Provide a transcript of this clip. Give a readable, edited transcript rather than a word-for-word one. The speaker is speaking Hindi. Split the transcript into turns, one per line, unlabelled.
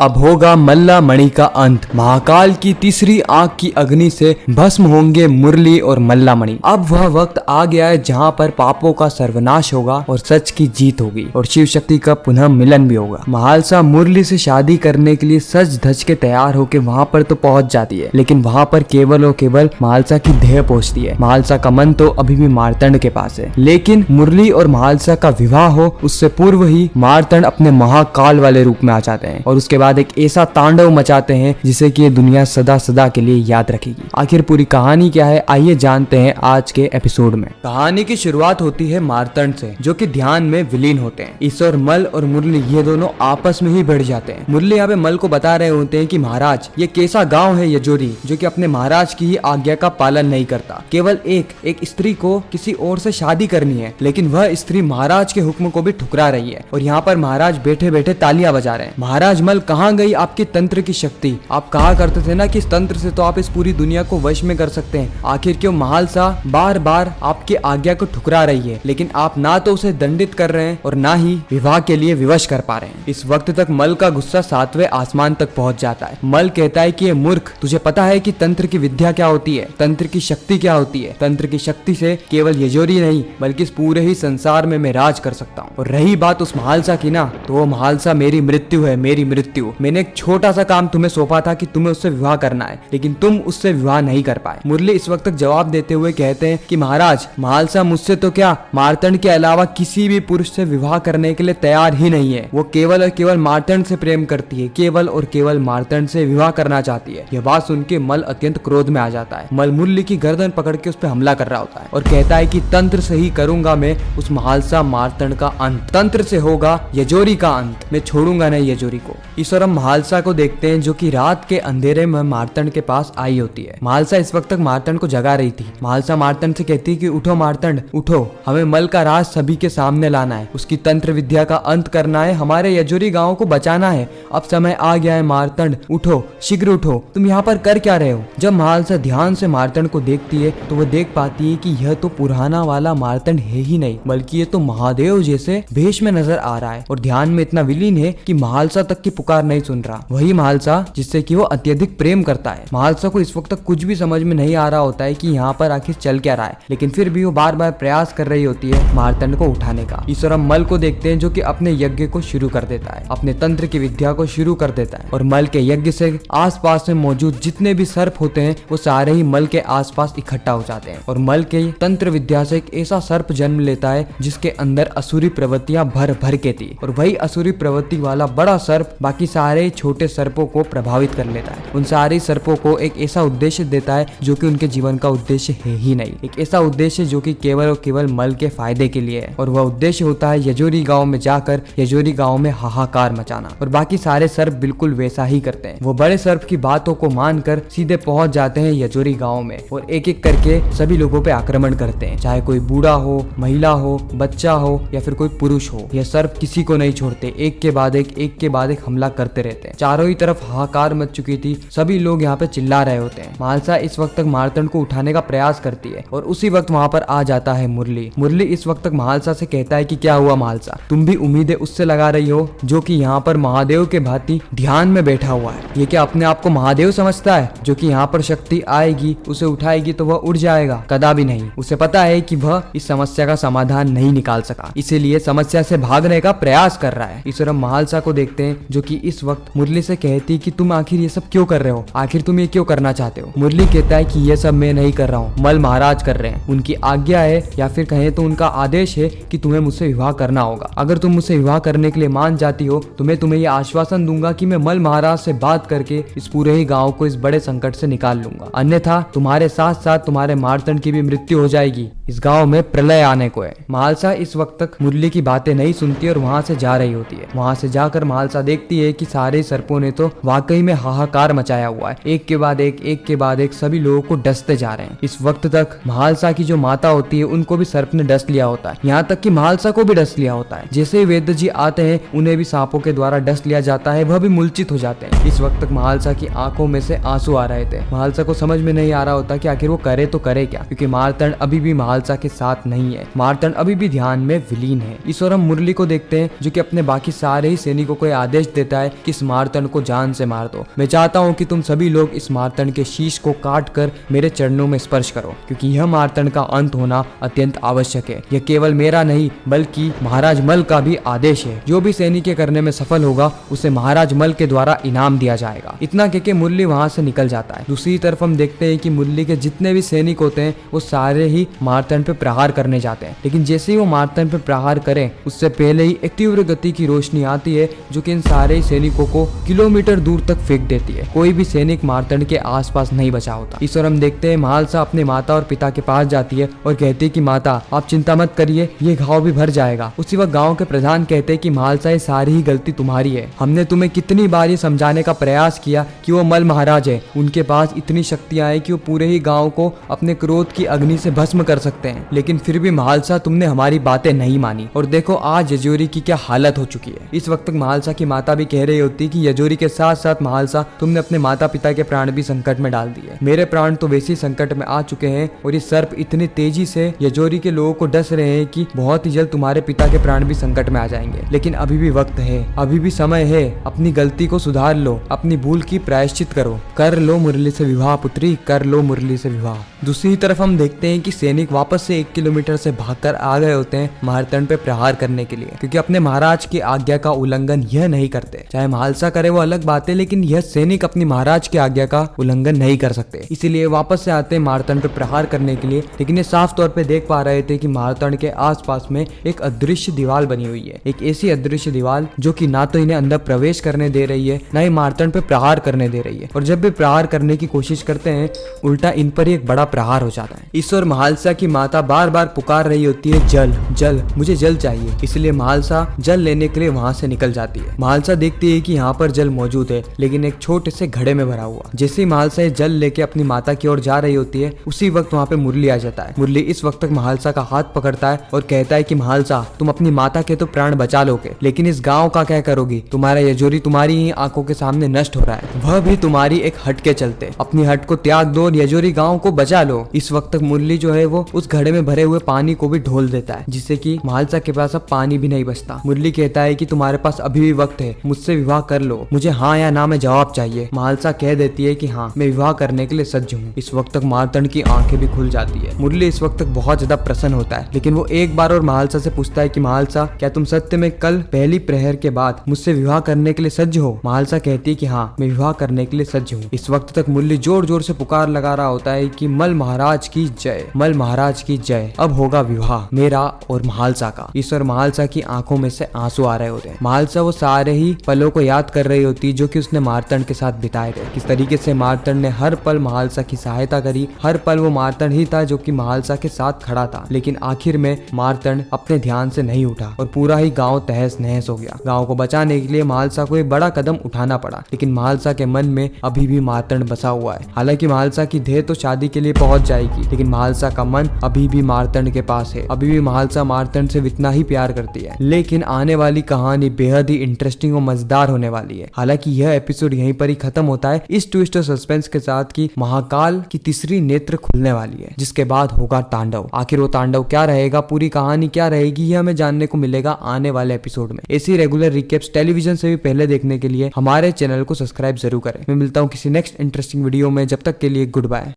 अब होगा मल्ला मणि का अंत। महाकाल की तीसरी आंख की अग्नि से भस्म होंगे मुरली और मल्ला मणि। अब वह वक्त आ गया है जहां पर पापों का सर्वनाश होगा और सच की जीत होगी और शिव शक्ति का पुनः मिलन भी होगा। महालसा मुरली से शादी करने के लिए सज धज के तैयार होकर वहां पर तो पहुंच जाती है, लेकिन वहां पर केवल और केवल महालसा की देह पहुंचती है। महालसा का मन तो अभी भी मार्तंड के पास है, लेकिन मुरली और महालसा का विवाह हो उससे पूर्व ही मार्तंड अपने महाकाल वाले रूप में आ जाते हैं और उसके बाद एक ऐसा तांडव मचाते हैं जिसे कि ये दुनिया सदा सदा के लिए याद रखेगी। आखिर पूरी कहानी क्या है, आइए जानते हैं आज के एपिसोड में। कहानी की शुरुआत होती है मार्तंड से, जो कि ध्यान में विलीन होते हैं। ईश्वर मल और मुरली ये दोनों आपस में ही भिड़ जाते हैं। मुरली यहाँ पे मल को बता रहे होते हैं कि महाराज ये कैसा गाँव है यजोरी, जो कि अपने महाराज की ही आज्ञा का पालन नहीं करता। केवल एक स्त्री को किसी और से शादी करनी है, लेकिन वह स्त्री महाराज के हुक्म को भी ठुकरा रही है। और यहाँ पर महाराज बैठे बैठे तालियां बजा रहे हैं। महाराज मल कहाँ गई आपकी तंत्र की शक्ति? आप कहा करते थे ना कि इस तंत्र से तो आप इस पूरी दुनिया को वश में कर सकते हैं। आखिर क्यों महालसा बार बार आपकी आज्ञा को ठुकरा रही है, लेकिन आप ना तो उसे दंडित कर रहे हैं और ना ही विवाह के लिए विवश कर पा रहे हैं। इस वक्त तक मल का गुस्सा 7वें आसमान तक पहुंच जाता है। मल कहता है कि ये मूर्ख, तुझे पता है कि तंत्र की विद्या क्या होती है, तंत्र की शक्ति क्या होती है। तंत्र की शक्ति से केवल यजोरी नहीं बल्कि इस पूरे ही संसार में मैं राज कर सकता हूँ। और रही बात उस महालसा की ना, तो वो महालसा मेरी मृत्यु है, मेरी मृत्यु। मैंने एक छोटा सा काम तुम्हें सौंपा था कि तुम्हें उससे विवाह करना है, लेकिन तुम उससे विवाह नहीं कर पाए। मुरली इस वक्त तक जवाब देते हुए कहते हैं कि महाराज महालसा मुझसे तो क्या मार्तंड के अलावा किसी भी पुरुष से विवाह करने के लिए तैयार ही नहीं है। वो केवल और केवल मार्तंड से प्रेम करती है, केवल और केवल मार्तंड से विवाह करना चाहती है। यह बात सुन के मल अत्यंत क्रोध में आ जाता है। मल मुरली की गर्दन पकड़ के उस पर हमला कर रहा होता है और कहता है कि तंत्र से ही करूंगा मैं उस महालसा मार्तंड का अंत, तंत्र से होगा यजोरी का अंत, मैं छोड़ूंगा नहीं यजोरी को। ईश्वर हम महालसा को देखते हैं जो कि रात के अंधेरे में मार्तंड के पास आई होती है। महालसा इस वक्त तक मार्तंड को जगा रही थी। महालसा मार्तंड से कहती है कि उठो मार्तंड उठो, हमें मल का राज सभी के सामने लाना है, उसकी तंत्र विद्या का अंत करना है, हमारे यजोरी गांव को बचाना है। अब समय आ गया है मार्तंड, उठो शीघ्र उठो, तुम यहाँ पर कर क्या रहे हो? जब महालसा ध्यान से मार्तंड को देखती है तो वो देख पाती है कि यह तो पुराना वाला मार्तंड है ही नहीं, बल्कि ये तो महादेव जैसे भेष में नजर आ रहा है और ध्यान में इतना विलीन है कि महालसा तक की पुकार नहीं सुन रहा। वही महालसा जिससे कि वो अत्यधिक प्रेम करता है। महालसा को इस वक्त तक कुछ भी समझ में नहीं आ रहा होता है कि यहाँ पर आखिर चल क्या रहा है, लेकिन फिर भी वो बार बार प्रयास कर रही होती है मार्तंड को उठाने का। ईश्वर मल को देखते हैं जो कि अपने यज्ञ को शुरू कर देता है, अपने तंत्र की विद्या को शुरू कर देता है और मल के यज्ञ से आसपास में मौजूद जितने भी सर्प होते हैं वो सारे ही मल के आसपास इकट्ठा हो जाते हैं और मल के तंत्र विद्या से एक ऐसा सर्प जन्म लेता है जिसके अंदर असुरी प्रवृत्तियां भर भर के थी और वही असुरी प्रवृत्ति वाला बड़ा सर्प बाकी सारे छोटे सर्पों को प्रभावित कर लेता है। उन सारे सर्पों को एक ऐसा उद्देश्य देता है जो कि उनके जीवन का उद्देश्य है ही नहीं, एक ऐसा उद्देश्य जो कि केवल और केवल मल के फायदे के लिए है और वह उद्देश्य होता है यजोरी गांव में जाकर यजोरी गांव में हाहाकार मचाना। और बाकी सारे सर्प बिल्कुल वैसा ही करते हैं। वो बड़े सर्प की बातों को मानकर सीधे पहुंच जाते हैं यजोरी गांव में और एक एक करके सभी लोगों पे आक्रमण करते हैं, चाहे कोई बूढ़ा हो, महिला हो, बच्चा हो या फिर कोई पुरुष हो। यह सर्प किसी को नहीं छोड़ते, एक के बाद एक हमला करते रहते हैं। चारों ही तरफ हाहाकार मच चुकी थी, सभी लोग यहाँ पे चिल्ला रहे होते हैं। महालसा इस वक्त तक मार्तंड को उठाने का प्रयास करती है और उसी वक्त वहाँ पर आ जाता है मुरली। मुरली इस वक्त तक महालसा से कहता है कि क्या हुआ महालसा, तुम भी उम्मीदें उससे लगा रही हो जो कि यहाँ पर महादेव के भांति ध्यान में बैठा हुआ है? ये क्या अपने आप को महादेव समझता है जो कि यहाँ पर शक्ति आएगी उसे उठाएगी तो वह उड़ जाएगा? कदापि नहीं। उसे पता है कि वह इस समस्या का समाधान नहीं निकाल सका, इसीलिए समस्या से भागने का प्रयास कर रहा है। ईश्वरम महालसा को देखते हैं जो कि इस वक्त मुरली से कहती कि तुम आखिर ये सब क्यों कर रहे हो, आखिर तुम ये क्यों करना चाहते हो? मुरली कहता है कि ये सब मैं नहीं कर रहा हूँ, मल महाराज कर रहे हैं, उनकी आज्ञा है या फिर कहें तो उनका आदेश है कि तुम्हें मुझसे विवाह करना होगा। अगर तुम मुझसे विवाह करने के लिए मान जाती हो तो मैं तुम्हें ये आश्वासन दूंगा कि मैं मल महाराज से बात करके इस पूरे ही गाँव को इस बड़े संकट से निकाल लूंगा, अन्यथा तुम्हारे साथ साथ तुम्हारे मार्तंड की भी मृत्यु हो जाएगी। इस गाँव में प्रलय आने को है। महालसा इस वक्त तक मुरली की बातें नहीं सुनती और वहाँ से जा रही होती है। वहाँ से जाकर महालसा देखती है कि सारे सर्पों ने तो वाकई में हाहाकार मचाया हुआ है, एक के बाद एक सभी लोगों को डसते जा रहे हैं। इस वक्त तक महालसा की जो माता होती है उनको भी सर्प ने डस लिया होता है, यहाँ तक कि महालसा को भी डस लिया होता है। जैसे ही वेद जी आते हैं उन्हें भी सांपों के द्वारा डस लिया जाता है, वह भी मूर्छित हो जाते हैं। इस वक्त तक महालसा की आंखों में से आंसू आ रहे थे। महालसा को समझ में नहीं आ रहा होता कि आखिर वो करे तो करे क्या, क्योंकि मार्तंड अभी भी महालसा के साथ नहीं है। मार्तंड अभी भी ध्यान में विलीन है। इस ओर हम मुरली को देखते हैं जो कि अपने बाकी सारे ही सैनिकों को आदेश देता है कि इस मार्तंड को जान से मार दो। मैं चाहता हूँ कि तुम सभी लोग इस मार्तंड के शीश को काट कर मेरे चरणों में स्पर्श करो, क्योंकि यह मार्तंड का अंत होना अत्यंत आवश्यक है। यह केवल मेरा नहीं बल्कि महाराज मल का भी आदेश है। जो भी सैनिक करने में सफल होगा उसे महाराज मल के द्वारा इनाम दिया जाएगा। इतना कह के मुरली वहां से निकल जाता है। दूसरी तरफ हम देखते हैं कि मुरली के जितने भी सैनिक होते हैं वो सारे ही मार्तंड पे प्रहार करने जाते हैं, लेकिन जैसे ही वो मार्तंड पे प्रहार करें उससे पहले ही एक तीव्र गति की रोशनी आती है जो कि इन सारे सैनिकों को किलोमीटर दूर तक फेंक देती है। कोई भी सैनिक मार्तंड के आसपास नहीं बचा होता। इस ओर हम देखते हैं महालसा अपने माता और पिता के पास जाती है और कहती है कि माता आप चिंता मत करिए, ये घाव भी भर जाएगा। उसी वक्त गाँव के प्रधान कहते हैं कि महालसा ये सारी ही गलती तुम्हारी है। हमने तुम्हें कितनी बार ये समझाने का प्रयास किया कि वो मल महाराज है, उनके पास इतनी शक्तियां हैं कि वो पूरे ही गांव को अपने क्रोध की अग्नि से भस्म कर सकते हैं, लेकिन फिर भी महालसा तुमने हमारी बातें नहीं मानी और देखो आज यजोरी की क्या हालत हो चुकी है। इस वक्त तक महालसा की माता भी कह रही होती कि यजोरी के साथ साथ महालसा तुमने अपने माता पिता के प्राण भी संकट में डाल दिए। मेरे प्राण तो वैसे ही संकट में आ चुके हैं और ये सर्प इतनी तेजी से यजोरी के लोगों को डस रहे हैं कि बहुत ही जल्द तुम्हारे पिता के प्राण भी संकट में आ जाएंगे। लेकिन अभी भी वक्त है, अभी भी समय है, अपनी गलती को सुधार लो, अपनी भूल की प्रायश्चित करो। कर लो मुरली से विवाह पुत्री, कर लो मुरली से विवाह। दूसरी तरफ हम देखते हैं कि सैनिक वापस से 1 किलोमीटर से भागकर आ गए होते हैं मार्तंड पे प्रहार करने के लिए, क्योंकि अपने महाराज की आज्ञा का उल्लंघन यह नहीं करते। चाहे महालसा करे वो अलग बात है, लेकिन यह सैनिक अपनी महाराज की आज्ञा का उल्लंघन नहीं कर सकते। इसीलिए वापस से आते हैं मार्तंड पे प्रहार करने के लिए, लेकिन ये साफ तौर पे देख पा रहे थे कि मार्तंड के आसपास में एक अदृश्य दीवार बनी हुई है। एक ऐसी अदृश्य दीवार जो कि ना तो इन्हें अंदर प्रवेश करने दे रही है, ना ही मार्तंड पे प्रहार करने दे रही है। और जब भी प्रहार करने की कोशिश करते हैं उल्टा इन पर एक बड़ा प्रहार हो जाता है। इस ओर महालसा की माता बार बार पुकार रही होती है, जल जल, मुझे जल चाहिए। इसलिए महालसा जल लेने के लिए वहां से निकल जाती है। महालसा देखती है कि यहाँ पर जल मौजूद है, लेकिन एक छोटे से घड़े में भरा हुआ। जैसे ही महालसा जल लेके अपनी माता की ओर जा रही होती है उसी वक्त वहाँ पे मुरली आ जाता है। मुरली इस वक्त तक महालसा का हाथ पकड़ता है और कहता है कि महालसा तुम अपनी माता के तो प्राण बचा लोगे, लेकिन इस गाँव का क्या करोगी? तुम्हारा यजोरी तुम्हारी ही आंखों के सामने नष्ट हो रहा है, वह भी तुम्हारी एक हट के चलते। अपनी हट को त्याग दो और यजोरी गांव को बचा लो। इस वक्त तक मुरली जो है वो उस घड़े में भरे हुए पानी को भी ढोल देता है, जिससे कि महालसा के पास अब पानी भी नहीं बचता। मुरली कहता है कि तुम्हारे पास अभी भी वक्त है, मुझसे विवाह कर लो, मुझे हाँ या ना में जवाब चाहिए। महालसा कह देती है कि हाँ मैं विवाह करने के लिए सज्ज हूँ। इस वक्त तक मार्तंड की आंखें भी खुल जाती है। मुरली इस वक्त तक बहुत ज्यादा प्रसन्न होता है, लेकिन वो एक बार और महालसा से पूछता है कि महालसा क्या तुम सत्य में कल पहली प्रहर के बाद मुझसे विवाह करने के लिए सज्ज हो? महालसा कहती है कि हाँ मैं विवाह करने के लिए सज्ज हूँ। इस वक्त तक मुरली जोर जोर से पुकार लगा रहा होता है कि मल महाराज की जय, मल महाराज की जय, अब होगा विवाह मेरा और महालसा का। इस और महालसा की आंखों में से आंसू आ रहे होते हैं। महालसा वो सारे ही पलों को याद कर रही होती जो कि उसने मार्तंड के साथ बिताए थे। किस तरीके से मार्तंड ने हर पल महालसा की सहायता करी, हर पल वो मार्तंड ही था जो कि महालसा के साथ खड़ा था। लेकिन आखिर में मार्तंड अपने ध्यान से नहीं उठा और पूरा ही गाँव तहस नहस हो गया। गाँव को बचाने के लिए महालसा को एक बड़ा कदम उठाना पड़ा, लेकिन महालसा के मन में अभी भी मार्तंड बसा हुआ है। हालांकि महालसा की देह तो शादी के लिए पहुंच जाएगी, लेकिन महालसा का मन अभी भी मार्तंड के पास है। अभी भी महालसा मार्तंड से इतना ही प्यार करती है। लेकिन आने वाली कहानी बेहद ही इंटरेस्टिंग और मजेदार होने वाली है। हालांकि यह एपिसोड यहीं पर ही खत्म होता है इस ट्विस्ट और सस्पेंस के साथ कि महाकाल की तीसरी नेत्र खुलने वाली है, जिसके बाद होगा तांडव। आखिर वो तांडव क्या रहेगा, पूरी कहानी क्या रहेगी, यह हमें जानने को मिलेगा आने वाले एपिसोड में। ऐसी रेगुलर रिकेप्स टेलीविजन से भी पहले देखने के लिए हमारे चैनल को सब्सक्राइब जरूर करें। मैं मिलता हूँ किसी नेक्स्ट इंटरेस्टिंग वीडियो में, जब तक के लिए गुड बाय।